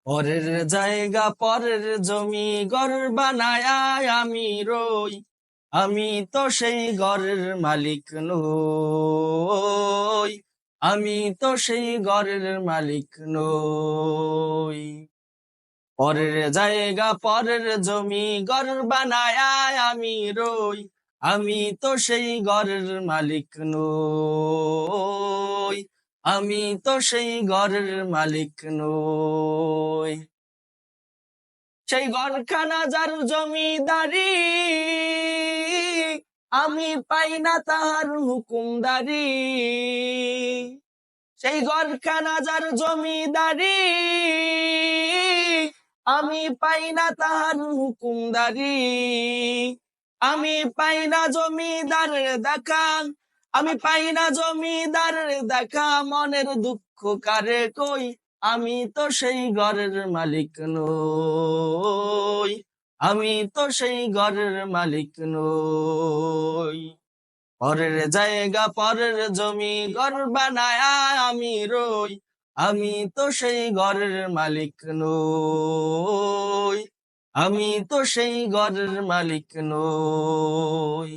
পরের জায়গা পরের জমি ঘর বানায়া আমি রই, আমি তো সেই ঘরের মালিক নই, আমি তো সেই ঘরের মালিক নই। পরের জায়গা পরের জমি ঘর বানায়া আমি রই, আমি তো সেই ঘরের মালিক নই, আমি তো সেই ঘরের মালিক নই। সেই ঘরখানা যার জমিদারি, আমি পাই না তাহার হুকুমদারি। সেই ঘরখানা যার জমিদারি, আমি পাই না তাহার হুকুমদারি। আমি পাই না জমিদারের দেখা, আমি পাই না জমিদারের দেখা, মনের দুঃখ কারে কই, আমি তো সেই ঘরের মালিক নই, আমি তো সেই ঘরের মালিক নই। পরের জায়গা পরের জমি ঘর বানায়া আমি রই, আমি তো সেই ঘরের মালিক নই, আমি তো সেই ঘরের মালিক নই।